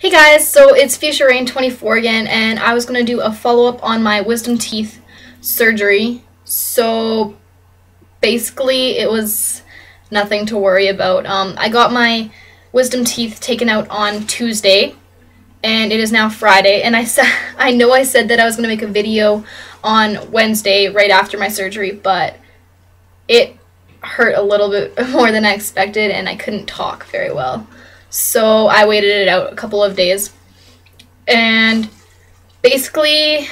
Hey guys, so it's Fuchsia Rain 24 again, and I was going to do a follow-up on my wisdom teeth surgery. So basically it was nothing to worry about. I got my wisdom teeth taken out on Tuesday, and it is now Friday, and I know I said that I was going to make a video on Wednesday right after my surgery, but it hurt a little bit more than I expected, and I couldn't talk very well. So I waited it out a couple of days, and basically,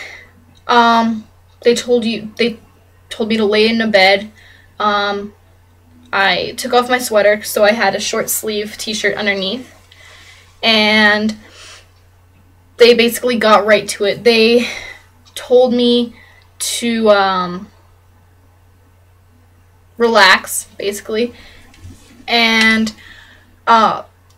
they told me to lay in a bed. I took off my sweater, so I had a short sleeve t-shirt underneath, and they basically got right to it. They told me to relax, basically, and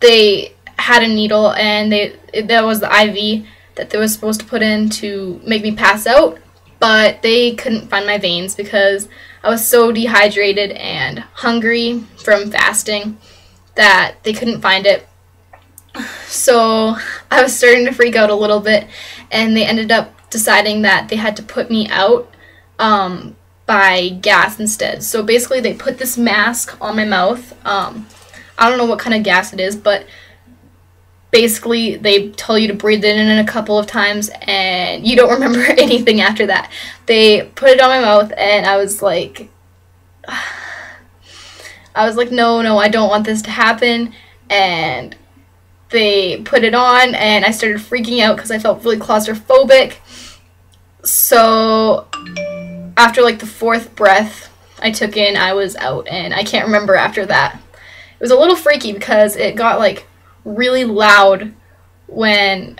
they had a needle, and that was the IV that they was supposed to put in to make me pass out, but they couldn't find my veins because I was so dehydrated and hungry from fasting that they couldn't find it. So I was starting to freak out a little bit, and they ended up deciding that they had to put me out by gas instead. So basically they put this mask on my mouth. I don't know what kind of gas it is, but basically they tell you to breathe it in a couple of times, and you don't remember anything after that. They put it on my mouth, and I was like, no, I don't want this to happen. And they put it on, and I started freaking out because I felt really claustrophobic. So after like the fourth breath I took in, I was out, and I can't remember after that. It was a little freaky because it got like really loud when,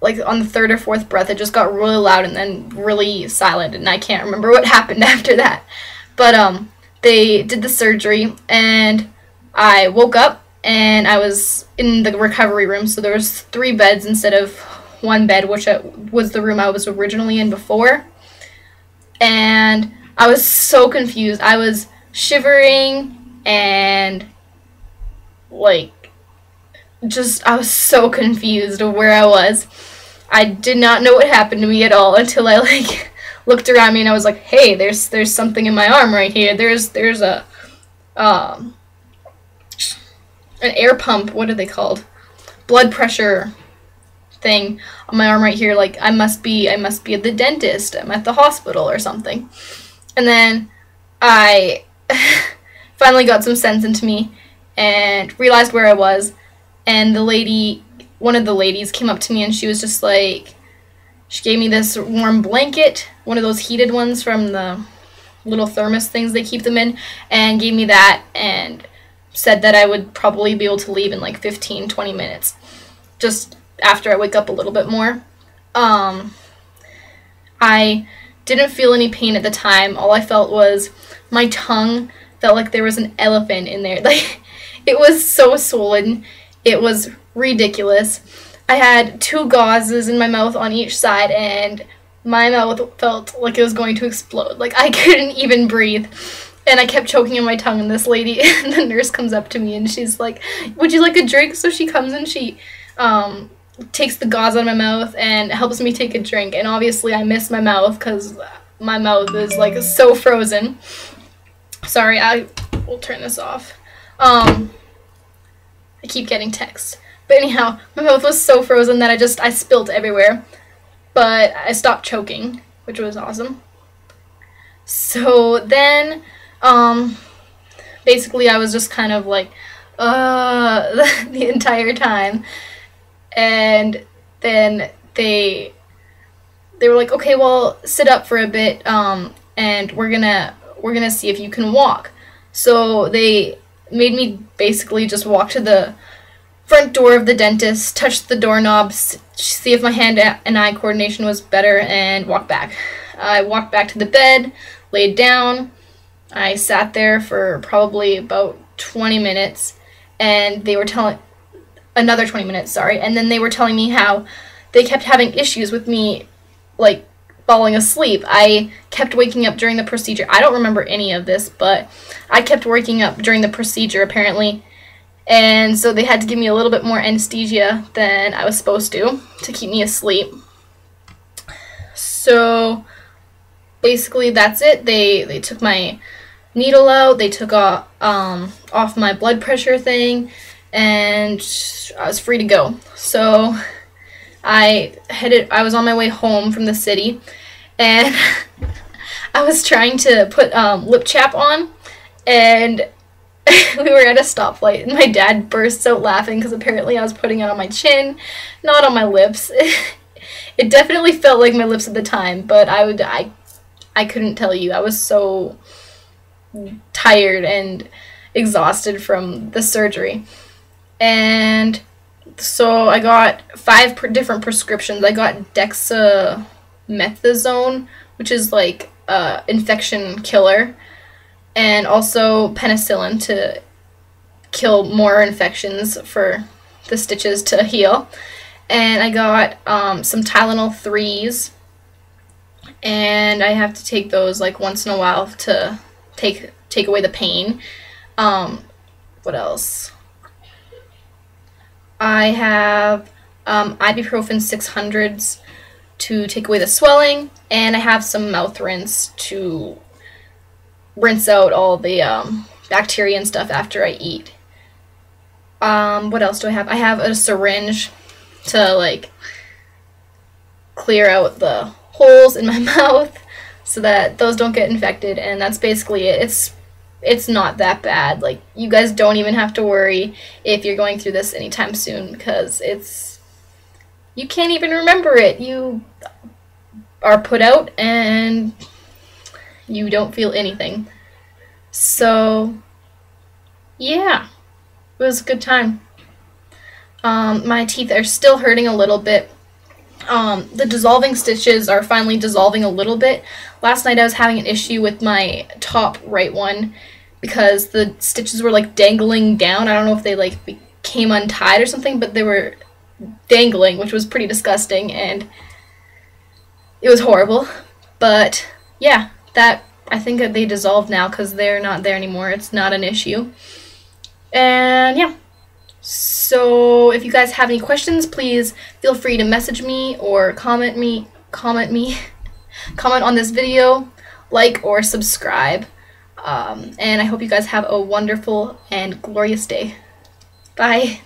like, on the third or fourth breath, it just got really loud and then really silent, and I can't remember what happened after that. But they did the surgery, and I woke up, and I was in the recovery room. So there was 3 beds instead of 1 bed, which was the room I was originally in before. And I was so confused. I was shivering, and like, I was so confused of where I was. I did not know what happened to me at all until I like looked around me, and I was like, hey, there's something in my arm right here. There's a an air pump, what are they called? Blood pressure thing on my arm right here. Like, I must be at the dentist. I'm at the hospital or something. And then I finally got some sense into me and realized where I was, and one of the ladies came up to me, and she was just like, she gave me this warm blanket, one of those heated ones from the little thermos things they keep them in, and gave me that, and said that I would probably be able to leave in like 15-20 minutes, just after I wake up a little bit more. I didn't feel any pain at the time. All I felt was my tongue felt like there was an elephant in there. Like, it was so swollen. It was ridiculous. I had 2 gauzes in my mouth on each side, and my mouth felt like it was going to explode. Like, I couldn't even breathe, and I kept choking on my tongue, and this lady, the nurse, comes up to me, and she's like, would you like a drink? So she comes and she takes the gauze out of my mouth and helps me take a drink, and obviously I miss my mouth because my mouth is like so frozen. Sorry, I will turn this off. I keep getting texts. But anyhow, my mouth was so frozen that I spilled everywhere. But I stopped choking, which was awesome. So then, basically I was just kind of like, the entire time. And then they were like, okay, well, sit up for a bit, and we're gonna see if you can walk. So they made me basically just walk to the front door of the dentist, touch the doorknobs, see if my hand and eye coordination was better, and walk back. I walked back to the bed, laid down. I sat there for probably about 20 minutes, and they were another 20 minutes, sorry, and then they were telling me how they kept having issues with me, like, falling asleep. I kept waking up during the procedure. I don't remember any of this, but I kept waking up during the procedure, apparently, And so they had to give me a little bit more anesthesia than I was supposed to keep me asleep. So basically that's it. They took my needle out, they took off my blood pressure thing, and I was free to go. So I was on my way home from the city, and I was trying to put lip chap on, and we were at a stoplight, and my dad bursts out laughing because apparently I was putting it on my chin, not on my lips. It definitely felt like my lips at the time, but I couldn't tell you. I was so tired and exhausted from the surgery. And so I got 5 different prescriptions. I got dexamethasone, which is like infection killer, and also penicillin to kill more infections for the stitches to heal. And I got some Tylenol 3s, and I have to take those like once in a while to take away the pain. What else? I have ibuprofen 600s to take away the swelling, and I have some mouth rinse to rinse out all the bacteria and stuff after I eat. What else do I have? I have a syringe to like clear out the holes in my mouth so that those don't get infected, and that's basically it. It's not that bad. Like, you guys don't even have to worry if you're going through this anytime soon, because you can't even remember it. You are put out and you don't feel anything. So yeah, it was a good time. My teeth are still hurting a little bit. The dissolving stitches are finally dissolving a little bit. Last night I was having an issue with my top right one because the stitches were like dangling down. I don't know if they like became untied or something, but they were dangling, which was pretty disgusting, and it was horrible. But yeah, I think that they dissolved now because they're not there anymore. It's not an issue. And yeah. So if you guys have any questions, please feel free to message me or comment on this video, like or subscribe. And I hope you guys have a wonderful and glorious day. Bye.